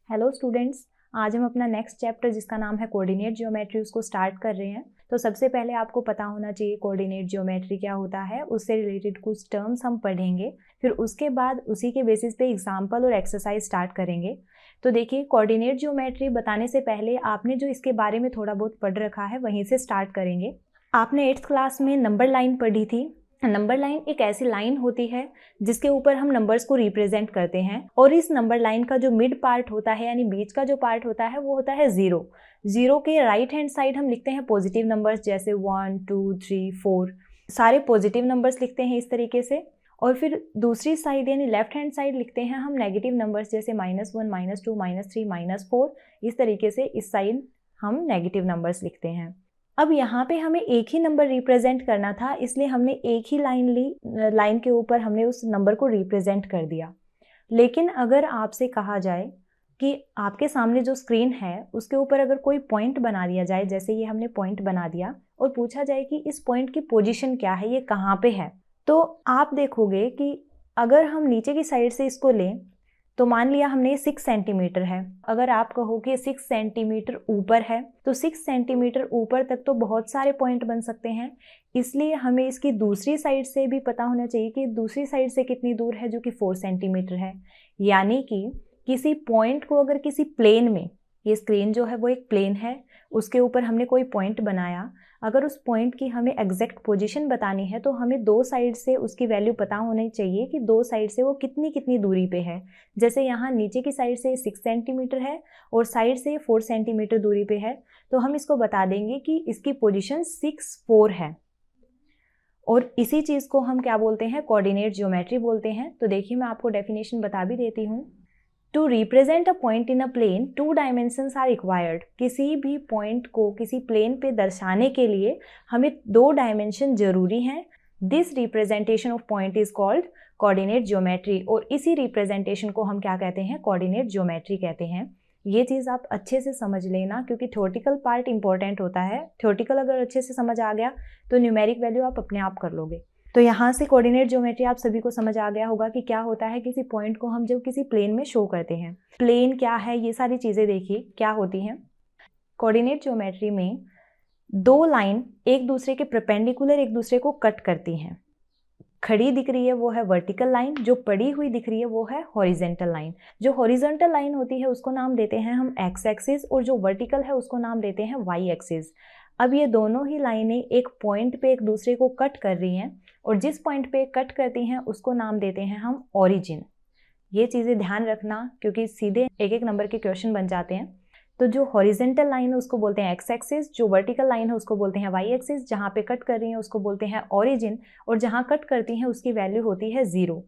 Hello students, आज हम अपना नेक्स्ट चैप्टर जिसका नाम है कोऑर्डिनेट ज्योमेट्री उसको स्टार्ट कर रहे हैं। तो सबसे पहले आपको पता होना चाहिए कोऑर्डिनेट ज्योमेट्री क्या होता है, उससे रिलेटेड कुछ टर्म्स हम पढ़ेंगे। फिर उसके बाद उसी के बेसिस पे एग्जाम्पल और एक्सरसाइज स्टार्ट करेंगे। तो देखिए, कोऑर्डिनेट ज्योमेट्री बताने से पहले आपने जो इसके बारे में थोड़ा बहुत पढ़ रखा है वहीं से स्टार्ट करेंगे। आपने 8th क्लास में नंबर लाइन पढ़ी थी। नंबर लाइन एक ऐसी लाइन होती है जिसके ऊपर हम नंबर्स को रिप्रेजेंट करते हैं, और इस नंबर लाइन का जो मिड पार्ट होता है यानी बीच का जो पार्ट होता है वो होता है जीरो। जीरो के राइट हैंड साइड हम लिखते हैं पॉजिटिव नंबर्स, जैसे 1 2 3 4 सारे पॉजिटिव नंबर्स लिखते हैं इस तरीके से। और फिर दूसरी साइड यानी लेफ्ट हैंड साइड लिखते हैं हम नेगेटिव नंबर्स, जैसे -1 -2 -3 -4। इस तरीके से इस साइड हम नेगेटिव नंबर्स लिखते हैं। अब यहाँ पे हमें एक ही नंबर रिप्रेजेंट करना था, इसलिए हमने एक ही लाइन ली, लाइन के ऊपर हमने उस नंबर को रिप्रेजेंट कर दिया। लेकिन अगर आपसे कहा जाए कि आपके सामने जो स्क्रीन है उसके ऊपर अगर कोई पॉइंट बना दिया जाए, जैसे ये हमने पॉइंट बना दिया, और पूछा जाए कि इस पॉइंट की पोजीशन क्या है, ये कहाँ पे है, तो आप देखोगे कि अगर हम नीचे की साइड से इसको लें तो मान लिया हमने 6 सेंटीमीटर है। अगर आप कहो कि 6 सेंटीमीटर ऊपर है तो 6 सेंटीमीटर ऊपर तक तो बहुत सारे पॉइंट बन सकते हैं, इसलिए हमें इसकी दूसरी साइड से भी पता होना चाहिए कि दूसरी साइड से कितनी दूर है, जो कि 4 सेंटीमीटर है। यानी कि किसी पॉइंट को अगर किसी प्लेन में, ये स्क्रीन जो है वो एक प्लेन है, उसके ऊपर हमने कोई पॉइंट बनाया, अगर उस पॉइंट की हमें एग्जैक्ट पोजीशन बतानी है तो हमें दो साइड से उसकी वैल्यू पता होनी चाहिए कि दो साइड से वो कितनी कितनी दूरी पे है। जैसे यहाँ नीचे की साइड से 6 सेंटीमीटर है और साइड से 4 सेंटीमीटर दूरी पे है, तो हम इसको बता देंगे कि इसकी पोजीशन 6 4 है। और इसी चीज़ को हम क्या बोलते हैं, कोऑर्डिनेट ज्योमेट्री बोलते हैं। तो देखिए, मैं आपको डेफिनेशन बता भी देती हूँ। To represent a point in a plane 2 dimensions are required. किसी भी पॉइंट को किसी प्लेन पे दर्शाने के लिए हमें 2 डायमेंशन जरूरी हैं। This representation of point is called coordinate geometry, और इसी रिप्रेजेंटेशन को हम क्या कहते हैं, कोऑर्डिनेट ज्योमेट्री कहते हैं। ये चीज़ आप अच्छे से समझ लेना, क्योंकि थ्योरेटिकल पार्ट इंपॉर्टेंट होता है। थ्योरेटिकल अगर अच्छे से समझ आ गया तो न्यूमेरिक वैल्यू आप अपने आप कर लोगे। तो यहाँ से कोऑर्डिनेट ज्योमेट्री आप सभी को समझ आ गया होगा कि क्या होता है। किसी पॉइंट को हम जब किसी प्लेन में शो करते हैं, प्लेन क्या है, ये सारी चीज़ें देखिए क्या होती हैं। कोऑर्डिनेट ज्योमेट्री में 2 लाइन एक दूसरे के परपेंडिकुलर एक दूसरे को कट करती हैं। खड़ी दिख रही है वो है वर्टिकल लाइन, जो पड़ी हुई दिख रही है वो है हॉरिजेंटल लाइन। जो हॉरिजेंटल लाइन होती है उसको नाम देते हैं हम एक्स एक्सिस, और जो वर्टिकल है उसको नाम देते हैं वाई एक्सिस। अब ये दोनों ही लाइनें एक पॉइंट पे एक दूसरे को कट कर रही हैं, और जिस पॉइंट पे कट करती हैं उसको नाम देते हैं हम ओरिजिन। ये चीज़ें ध्यान रखना, क्योंकि सीधे एक एक नंबर के क्वेश्चन बन जाते हैं। तो जो हॉरिजेंटल लाइन है उसको बोलते हैं एक्स एक्सिस, जो वर्टिकल लाइन है उसको बोलते हैं वाई एक्सिस, जहाँ पे कट कर रही है उसको बोलते हैं ओरिजिन, और जहाँ कट करती हैं उसकी वैल्यू होती है 0।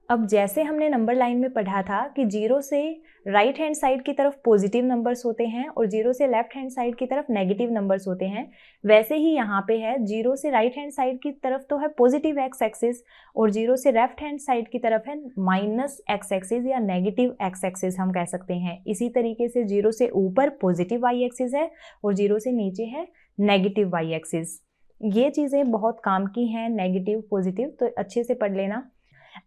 अब जैसे हमने नंबर लाइन में पढ़ा था कि 0 से राइट हैंड साइड की तरफ पॉजिटिव नंबर्स होते हैं और 0 से लेफ्ट हैंड साइड की तरफ नेगेटिव नंबर्स होते हैं, वैसे ही यहाँ पे है 0 से राइट हैंड साइड की तरफ तो है पॉजिटिव एक्स एक्सिस, और 0 से लेफ्ट हैंड साइड की तरफ है माइनस एक्स एक्सिस या नेगेटिव एक्स एक्सिस हम कह सकते हैं। इसी तरीके से 0 से ऊपर पॉजिटिव वाई एक्सिस है और 0 से नीचे है नेगेटिव वाई एक्सिस। ये चीज़ें बहुत काम की हैं, नेगेटिव पॉजिटिव, तो अच्छे से पढ़ लेना।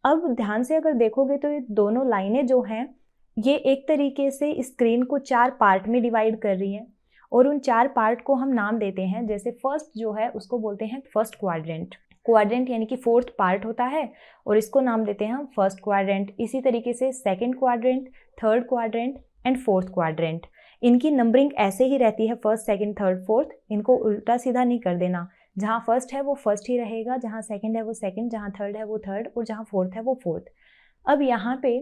अब ध्यान से अगर देखोगे तो ये दोनों लाइनें जो हैं ये एक तरीके से स्क्रीन को 4 पार्ट में डिवाइड कर रही हैं, और उन 4 पार्ट को हम नाम देते हैं। जैसे फर्स्ट जो है उसको बोलते हैं फर्स्ट क्वाड्रेंट। क्वाड्रेंट यानी कि 4th पार्ट होता है, और इसको नाम देते हैं हम फर्स्ट क्वाड्रेंट। इसी तरीके से second quadrant, third quadrant and fourth quadrant. इनकी नंबरिंग ऐसे ही रहती है, फर्स्ट सेकेंड थर्ड फोर्थ। इनको उल्टा सीधा नहीं कर देना। जहाँ फर्स्ट है वो फर्स्ट ही रहेगा, जहाँ सेकंड है वो सेकंड, जहाँ थर्ड है वो थर्ड, और जहाँ फोर्थ है वो फोर्थ। अब यहाँ पे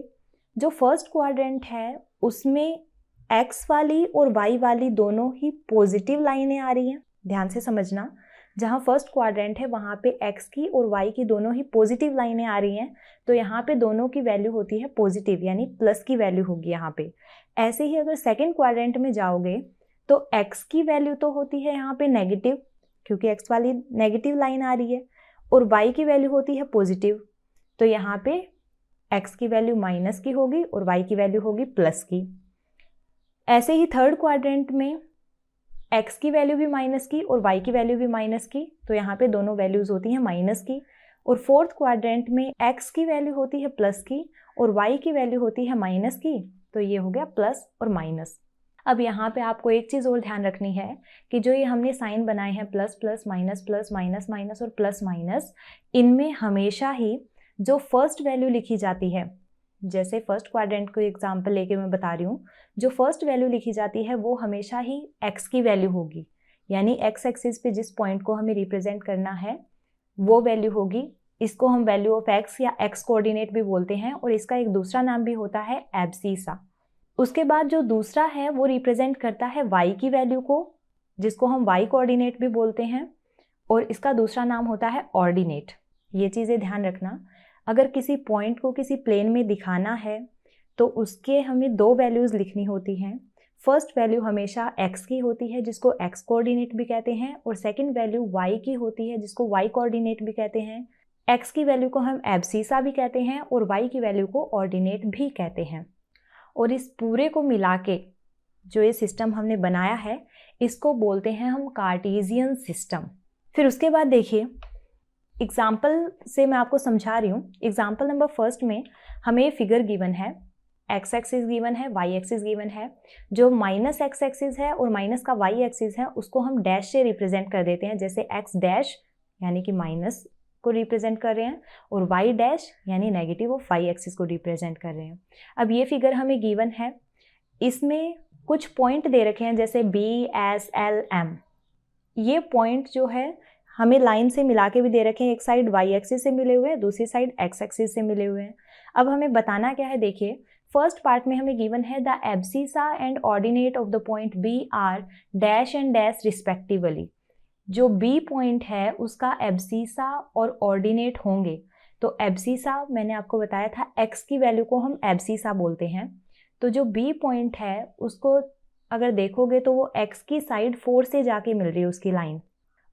जो फर्स्ट क्वाड्रेंट है उसमें एक्स वाली और वाई वाली दोनों ही पॉजिटिव लाइनें आ रही हैं। ध्यान से समझना, जहाँ फर्स्ट क्वाड्रेंट है वहाँ पे एक्स की और वाई की दोनों ही पॉजिटिव लाइनें आ रही हैं, तो यहाँ पे दोनों की वैल्यू होती है पॉजिटिव, यानी प्लस की वैल्यू होगी यहाँ पे। ऐसे ही अगर सेकेंड क्वाड्रेंट में जाओगे तो एक्स की वैल्यू तो होती है यहाँ पे नेगेटिव, क्योंकि एक्स वाली नेगेटिव लाइन आ रही है, और वाई की वैल्यू होती है पॉजिटिव, तो यहाँ पे एक्स की वैल्यू माइनस की होगी और वाई की वैल्यू होगी प्लस की। ऐसे ही थर्ड क्वाड्रेंट में एक्स की वैल्यू भी माइनस की और वाई की वैल्यू भी माइनस की, तो यहाँ पे दोनों वैल्यूज होती हैं माइनस की। और फोर्थ क्वाड्रेंट में एक्स की वैल्यू होती है प्लस की और वाई की वैल्यू होती है माइनस की, तो ये हो गया प्लस और माइनस। अब यहाँ पे आपको एक चीज़ और ध्यान रखनी है कि जो ये हमने साइन बनाए हैं प्लस प्लस माइनस माइनस और प्लस माइनस, इनमें हमेशा ही जो फर्स्ट वैल्यू लिखी जाती है, जैसे फर्स्ट क्वाड्रेंट को एग्जांपल लेके मैं बता रही हूँ, जो फर्स्ट वैल्यू लिखी जाती है वो हमेशा ही x की वैल्यू होगी, यानी x एक्सिस पे जिस पॉइंट को हमें रिप्रेजेंट करना है वो वैल्यू होगी। इसको हम वैल्यू ऑफ x या x कोऑर्डिनेट भी बोलते हैं और इसका एक दूसरा नाम भी होता है एब्सिसा। उसके बाद जो दूसरा है वो रिप्रेजेंट करता है y की वैल्यू को, जिसको हम y कोऑर्डिनेट भी बोलते हैं, और इसका दूसरा नाम होता है ऑर्डिनेट। ये चीज़ें ध्यान रखना, अगर किसी पॉइंट को किसी प्लेन में दिखाना है तो उसके हमें दो वैल्यूज़ लिखनी होती हैं। फर्स्ट वैल्यू हमेशा x की होती है जिसको x कोऑर्डिनेट भी कहते हैं, और सेकंड वैल्यू y की होती है जिसको y कोऑर्डिनेट भी कहते हैं। x की वैल्यू को हम एब्सिसा भी कहते हैं और y की वैल्यू को ऑर्डिनेट भी कहते हैं। और इस पूरे को मिला के जो ये सिस्टम हमने बनाया है इसको बोलते हैं हम कार्टेशियन सिस्टम। फिर उसके बाद देखिए एग्जाम्पल से मैं आपको समझा रही हूँ। एग्जाम्पल नंबर फर्स्ट में हमें फिगर गिवन है, x एक्सिस गिवन है, y एक्सिस गिवन है। जो माइनस x एक्सिस है और माइनस का y एक्सिस है उसको हम डैश से रिप्रेजेंट कर देते हैं, जैसे x डैश यानी कि माइनस को रिप्रेजेंट कर रहे हैं और y डैश यानी नेगेटिव ऑफ y एक्सिस को रिप्रेजेंट कर रहे हैं। अब ये फिगर हमें गिवन है, इसमें कुछ पॉइंट दे रखे हैं जैसे B, S, L, M। ये पॉइंट जो है हमें लाइन से मिला के भी दे रखे हैं, एक साइड y एक्सिस से मिले हुए हैं, दूसरी साइड x एक्सिस से मिले हुए हैं। अब हमें बताना क्या है, देखिए फर्स्ट पार्ट में हमें गिवन है the abscissa and ordinate of the point B are dash and dash respectively. जो B पॉइंट है उसका एब्सिसा और ऑर्डिनेट होंगे। तो एब्सिसा मैंने आपको बताया था x की वैल्यू को हम एब्सिसा बोलते हैं। तो जो B पॉइंट है उसको अगर देखोगे तो वो x की साइड 4 से जाके मिल रही है उसकी लाइन,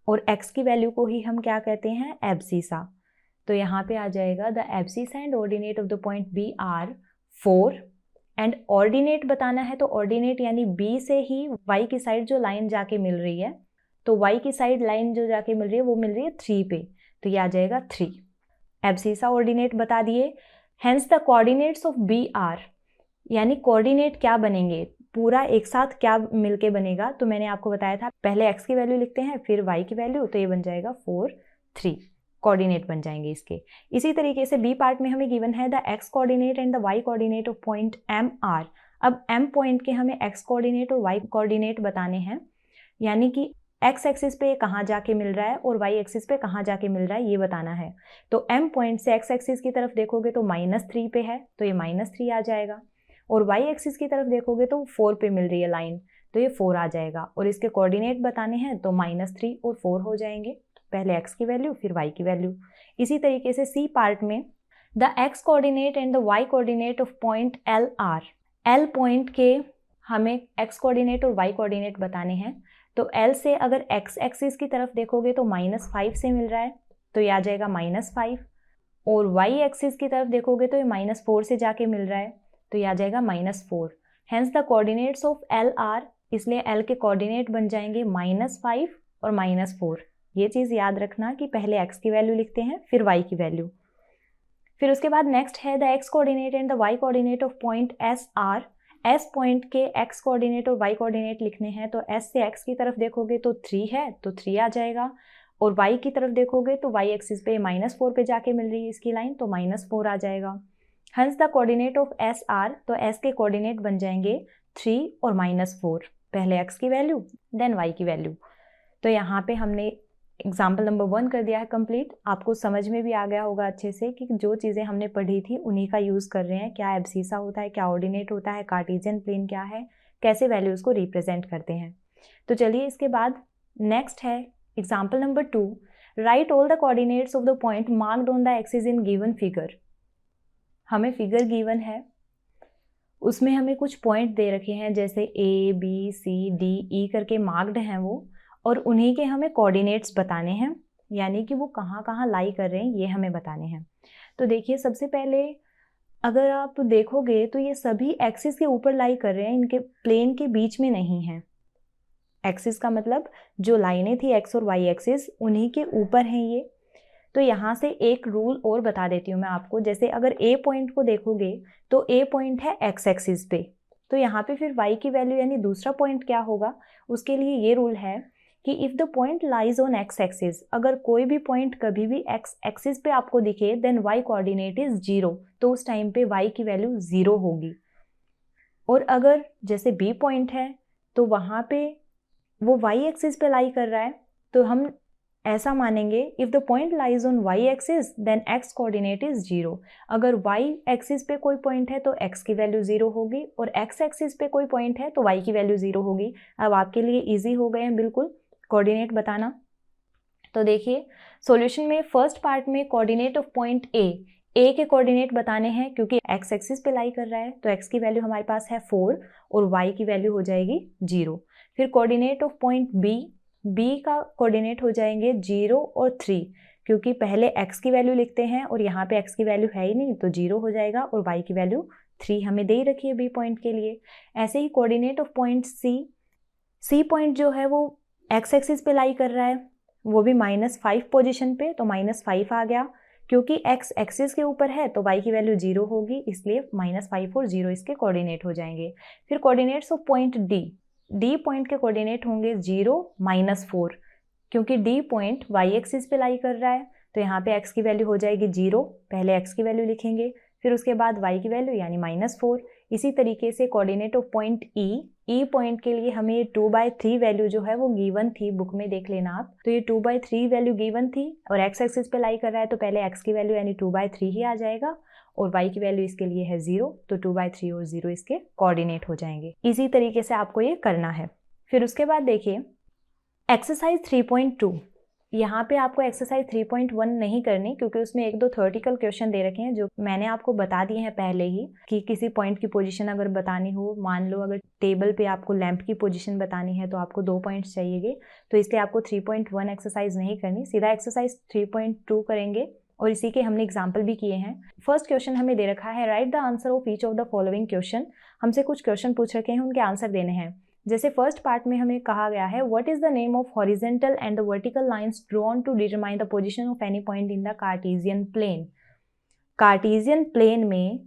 और x की वैल्यू को ही हम क्या कहते हैं, एब्सिसा। तो यहाँ पे आ जाएगा the abscissa and ordinate of the point B are 4 and ordinate बताना है तो ऑर्डिनेट यानी B से ही y की साइड जो लाइन जाके मिल रही है, तो y की साइड लाइन जो जाके मिल रही है वो मिल रही है 3 पे, तो ये आ जाएगा 3। एब्सिसा ऑर्डिनेट बता दिए। Hence the coordinates of B are, यानी कोऑर्डिनेट क्या बनेंगे, पूरा एक साथ क्या मिलके बनेगा, तो मैंने आपको बताया था पहले x की वैल्यू लिखते हैं फिर y की वैल्यू, तो ये बन जाएगा 4, 3 कोऑर्डिनेट बन जाएंगे इसके। इसी तरीके से B पार्ट में हमें गिवन है the x coordinate and the y coordinate of point M are. अब M पॉइंट के हमें x कोऑर्डिनेट और y कोऑर्डिनेट बताने हैं, यानी कि x एक्सिस पे कहाँ जाके मिल रहा है और y एक्सिस पे कहाँ जाके मिल रहा है ये बताना है। तो M पॉइंट से x एक्सिस की तरफ देखोगे तो -3 पे है, तो ये -3 आ जाएगा, और y एक्सिस की तरफ देखोगे तो 4 पे मिल रही है लाइन, तो ये 4 आ जाएगा, और इसके कोऑर्डिनेट बताने हैं तो -3 और 4 हो जाएंगे, पहले x की वैल्यू फिर y की वैल्यू। इसी तरीके से C पार्ट में the x coordinate and the y coordinate of point L are. L point के हमें x कोऑर्डिनेट और y कोऑर्डिनेट बताने हैं, तो L से अगर x एक्सिस की तरफ देखोगे तो -5 से मिल रहा है, तो ये आ जाएगा -5, और y एक्सिस की तरफ देखोगे तो ये -4 से जाके मिल रहा है, तो ये आ जाएगा -4। Hence the coordinates of L are, इसलिए L के कोऑर्डिनेट बन जाएंगे -5 और -4। ये चीज़ याद रखना कि पहले x की वैल्यू लिखते हैं फिर y की वैल्यू। फिर उसके बाद नेक्स्ट है the x coordinate and the y coordinate of point S are. S point के x कोऑर्डिनेट और y कोऑर्डिनेट लिखने हैं, तो S से x की तरफ देखोगे तो 3 है, तो 3 आ जाएगा, और y की तरफ देखोगे तो y एक्सिस पे -4 पे जाके मिल रही है इसकी लाइन, तो -4 आ जाएगा। Hence the coordinate of S are, तो S के कोऑर्डिनेट बन जाएंगे 3 और -4, पहले x की वैल्यू देन y की वैल्यू। तो यहाँ पे हमने एग्जाम्पल नंबर 1 कर दिया है कंप्लीट। आपको समझ में भी आ गया होगा अच्छे से कि जो चीज़ें हमने पढ़ी थी उन्हीं का यूज़ कर रहे हैं, क्या एब्सिसा होता है, क्या ऑर्डिनेट होता है, कार्टेशियन प्लेन क्या है, कैसे वैल्यूज़ को रिप्रेजेंट करते हैं। तो चलिए इसके बाद नेक्स्ट है example number 2, right all the coordinates of the point marked on the axis in given figure. हमें फिगर गिवन है, उसमें हमें कुछ पॉइंट दे रखे हैं जैसे A, B, C, D, E करके मार्क्ड हैं वो, और उन्हीं के हमें कोऑर्डिनेट्स बताने हैं, यानी कि वो कहाँ कहाँ लाई कर रहे हैं ये हमें बताने हैं। तो देखिए सबसे पहले अगर आप देखोगे तो ये सभी एक्सिस के ऊपर लाई कर रहे हैं, इनके प्लेन के बीच में नहीं है। एक्सिस का मतलब जो लाइनें थी x और y एक्सिस उन्हीं के ऊपर हैं ये। तो यहाँ से एक रूल और बता देती हूँ मैं आपको, जैसे अगर A पॉइंट को देखोगे तो A पॉइंट है x एक्सिस पे, तो यहाँ पे फिर y की वैल्यू यानी दूसरा पॉइंट क्या होगा, उसके लिए ये रूल है कि if the point lies on x axis, अगर कोई भी पॉइंट कभी भी x एक्सिस पे आपको दिखे देन y कोऑर्डिनेट इज 0, तो उस टाइम पे y की वैल्यू 0 होगी। और अगर जैसे b पॉइंट है तो वहाँ पे वो y एक्सिस पे लाई कर रहा है, तो हम ऐसा मानेंगे if the point lies on y axis then x coordinate is 0। अगर y एक्सिस पे कोई पॉइंट है तो x की वैल्यू 0 होगी, और x एक्सिस पे कोई पॉइंट है तो y की वैल्यू 0 होगी। अब आपके लिए इजी हो गए हैं बिल्कुल कोऑर्डिनेट बताना। तो देखिए सॉल्यूशन में फर्स्ट पार्ट में कोऑर्डिनेट ऑफ पॉइंट ए के कोऑर्डिनेट बताने हैं, क्योंकि x एक्सिस पे लाई कर रहा है तो x की वैल्यू हमारे पास है 4 और y की वैल्यू हो जाएगी 0। फिर कोऑर्डिनेट ऑफ पॉइंट बी का कोऑर्डिनेट हो जाएंगे 0 और 3, क्योंकि पहले x की वैल्यू लिखते हैं और यहाँ पे x की वैल्यू है ही नहीं तो 0 हो जाएगा, और y की वैल्यू 3 हमें दे ही रखी है b पॉइंट के लिए। ऐसे ही coordinate of point C point जो है वो x एक्सिस पे लाई कर रहा है, वो भी -5 पोजीशन पे, तो -5 आ गया। क्योंकि x एक्सिस के ऊपर है तो y की वैल्यू 0 होगी, इसलिए -5 और 0 इसके कोऑर्डिनेट हो जाएंगे। फिर coordinates of point D point के कोऑर्डिनेट होंगे 0 -4, क्योंकि डी पॉइंट y एक्सिस पे लाई कर रहा है तो यहाँ पे x की वैल्यू हो जाएगी 0, पहले x की वैल्यू लिखेंगे, फिर उसके बाद y की वैल्यू यानी -4। इसी तरीके से coordinate of point E point के लिए हमें 2/3 वैल्यू जो है वो गिवन थी, बुक में देख लेना आप, तो ये 2/3 वैल्यू गिवन थी और x एक्सिस पे लाई कर रहा है तो पहले x की वैल्यू यानी 2/3 ही आ जाएगा, और y की वैल्यू इसके लिए है 0, तो 2/3 और 0 इसके कोऑर्डिनेट हो जाएंगे। इसी तरीके से आपको ये करना है। फिर उसके बाद देखिए एक्सरसाइज 3.2, यहाँ पे आपको एक्सरसाइज 3.1 नहीं करनी, क्योंकि उसमें 1-2 थ्योरेटिकल क्वेश्चन दे रखे हैं जो मैंने आपको बता दिए हैं पहले ही, कि किसी पॉइंट की पोजीशन अगर बतानी हो, मान लो अगर टेबल पे आपको लैंप की पोजीशन बतानी है तो आपको 2 पॉइंट्स चाहिएगे, तो इसलिए आपको 3.1 एक्सरसाइज नहीं करनी, सीधा एक्सरसाइज 3.2 करेंगे, और इसी के हमने एग्जाम्पल भी किए हैं। फर्स्ट क्वेश्चन हमें दे रखा है write the answer of each of the following question, हमसे कुछ क्वेश्चन पूछ रखे हैं, उनके आंसर देने हैं। जैसे फर्स्ट पार्ट में हमें कहा गया है what is the name of horizontal and the vertical lines drawn to determine the position of any point in the Cartesian plane. Cartesian plane में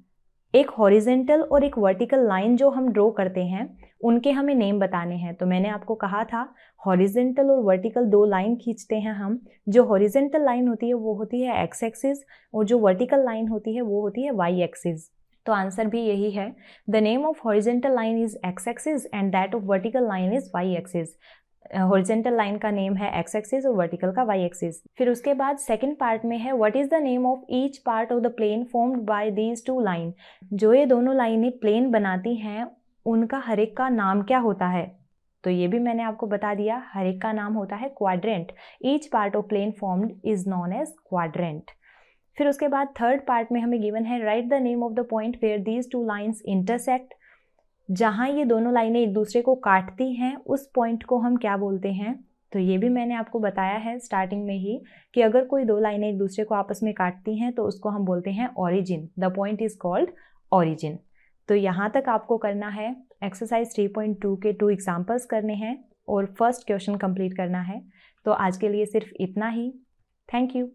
एक हॉरिजेंटल और एक वर्टिकल लाइन जो हम ड्रॉ करते हैं उनके हमें नेम बताने हैं। तो मैंने आपको कहा था हॉरिजेंटल और वर्टिकल 2 लाइन खींचते हैं हम, जो हॉरिजेंटल लाइन होती है वो होती है x एक्सिस, और जो वर्टिकल लाइन होती है वो होती है y एक्सिस। तो आंसर भी यही है, the name of horizontal line is x axis and that of vertical line is y axis. Horizontal line का नेम है x एक्सिस और वर्टिकल का y एक्सिस। फिर उसके बाद सेकंड पार्ट में है what is the name of each part of the plane formed by these 2 line. जो ये दोनों लाइनें प्लेन बनाती हैं उनका हर एक का नाम क्या होता है, तो ये भी मैंने आपको बता दिया, हर एक का नाम होता है quadrant. Each part of plane formed is known as quadrant. फिर उसके बाद थर्ड पार्ट में हमें गिवन है write the name of the point where these 2 lines intersect. जहाँ ये दोनों लाइनें एक दूसरे को काटती हैं उस पॉइंट को हम क्या बोलते हैं, तो ये भी मैंने आपको बताया है स्टार्टिंग में ही कि अगर कोई 2 लाइनें एक दूसरे को आपस में काटती हैं तो उसको हम बोलते हैं origin, the point is called origin. तो यहाँ तक आपको करना है, एक्सरसाइज 3.2 के 2 एग्जाम्पल्स करने हैं और फर्स्ट क्वेश्चन कंप्लीट करना है। तो आज के लिए सिर्फ इतना ही। Thank you.